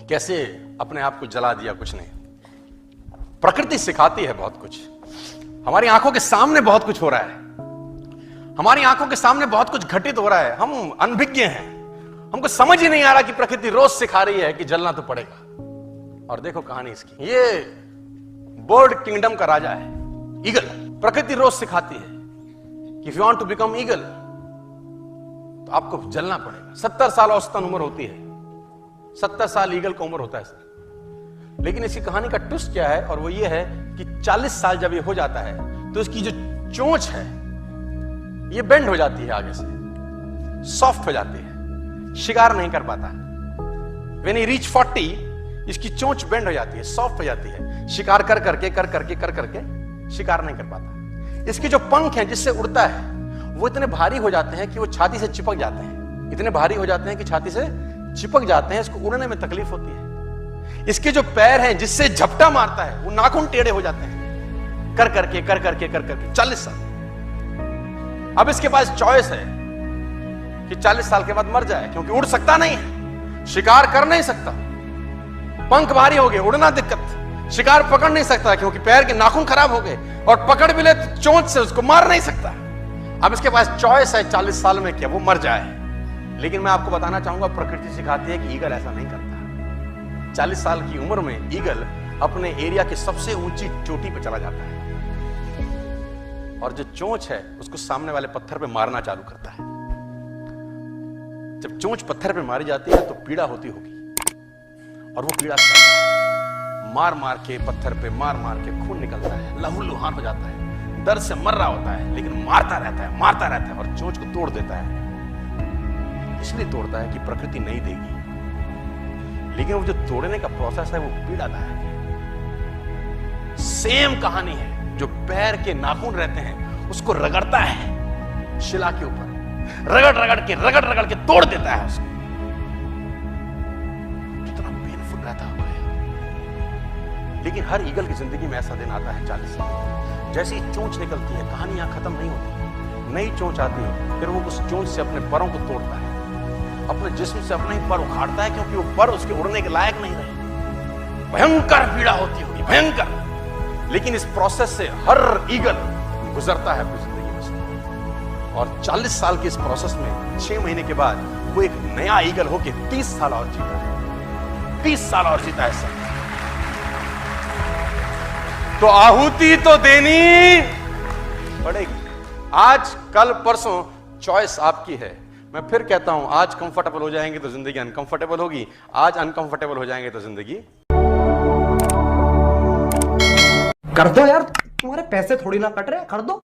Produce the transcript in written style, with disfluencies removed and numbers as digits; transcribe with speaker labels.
Speaker 1: कैसे अपने आप को जला दिया कुछ नहीं। प्रकृति सिखाती है बहुत कुछ। हमारी आंखों के सामने बहुत कुछ हो रहा है, हमारी आंखों के सामने बहुत कुछ घटित हो रहा है। हम अनभिज्ञ हैं, हमको समझ ही नहीं आ रहा कि प्रकृति रोज सिखा रही है कि जलना तो पड़ेगा। और देखो कहानी इसकी, ये बर्ड किंगडम का राजा है ईगल। प्रकृति रोज सिखाती है कि if you want to become eagle तो आपको जलना पड़ेगा। 70 साल औसतन उम्र होती है, 70 साल ईगल का उम्र होता है सर। लेकिन इसकी कहानी का ट्विस्ट क्या है, और वो ये है कि 40 साल जब ये हो जाता है तो इसकी जो चोंच है ये बेंड हो जाती है, आगे से सॉफ्ट हो जाती है, शिकार नहीं कर पाता। व्हेन ही रीच 40 इसकी चोंच बेंड हो जाती है, सॉफ्ट हो जाती है, शिकार कर करके शिकार नहीं कर पाता। इसके जो पंख हैं जिससे उड़ता है वो इतने भारी हो जाते हैं कि वो छाती से चिपक जाते हैं, इतने भारी हो जाते हैं कि छाती से चिपक जाते हैं, इसको उड़ने में तकलीफ होती है। इसके जो पैर हैं जिससे झपटा मारता है वो नाखून टेढ़े हो जाते हैं, कर करके 40 साल। अब इसके पास चॉइस है कि 40 साल के बाद मर जाए, क्योंकि उड़ सकता नहीं है, शिकार कर नहीं सकता, पंख भारी हो गए, उड़ना दिक्कत, शिकार पकड़ नहीं सकता क्योंकि पैर के नाखून खराब हो गए, और पकड़ भी ले तो चोंच से उसको मार नहीं सकता। अब इसके पास चॉइस है 40 साल में क्या वो मर जाए। लेकिन मैं आपको बताना चाहूंगा, प्रकृति सिखाती है कि ईगल ऐसा नहीं करता। 40 साल की उम्र में ईगल अपने एरिया की सबसे ऊंची चोटी पर चला जाता है और जो चोंच है उसको सामने वाले पत्थर पे मारना चालू करता है। जब चोंच पत्थर पे मारी जाती है तो पीड़ा होती होगी, और वो पीड़ा मार मार के पत्थर पे मार के खून निकलता है, लहूलुहान हो जाता है, दर्द से मर रहा होता है, लेकिन मारता रहता है और चोंच को तोड़ देता है। इसलिए तोड़ता है कि प्रकृति नहीं देगी, लेकिन वो जो तोड़ने का प्रोसेस है वो पीड़ादायक है। सेम कहानी है, जो पैर के नाखून रहते हैं उसको रगड़ता है शिला के ऊपर, रगड़ के तोड़ देता है उसको। कितना पेनफुल रहता होगा। लेकिन हर ईगल की जिंदगी में ऐसा दिन आता है 40 साल। जैसे ही चोंच निकलती है कहानी यहां खत्म नहीं होती, नई चोंच आती है, फिर वो उस चोंच से अपने परों को तोड़ता है, अपने जिस्म से अपने ही पर उखाड़ता है, क्योंकि वो पर उसके उड़ने के लायक नहीं रहे। भयंकर पीड़ा होती होगी, भयंकर। लेकिन इस प्रोसेस से हर ईगल गुजरता है अपनी जिंदगी में से। और 40 साल के इस प्रोसेस में 6 महीने के बाद वो एक नया ईगल होके 30 साल और जीता है, 30 साल और जीता है सर। तो आहुति तो देनी पड़ेगी। आज कल परसों चॉइस आपकी है। मैं फिर कहता हूं, आज कंफर्टेबल हो जाएंगे तो जिंदगी अनकंफर्टेबल होगी, आज अनकंफर्टेबल हो जाएंगे तो जिंदगी।
Speaker 2: कर दो यार, तुम्हारे पैसे थोड़ी ना कट रहे, कर दो।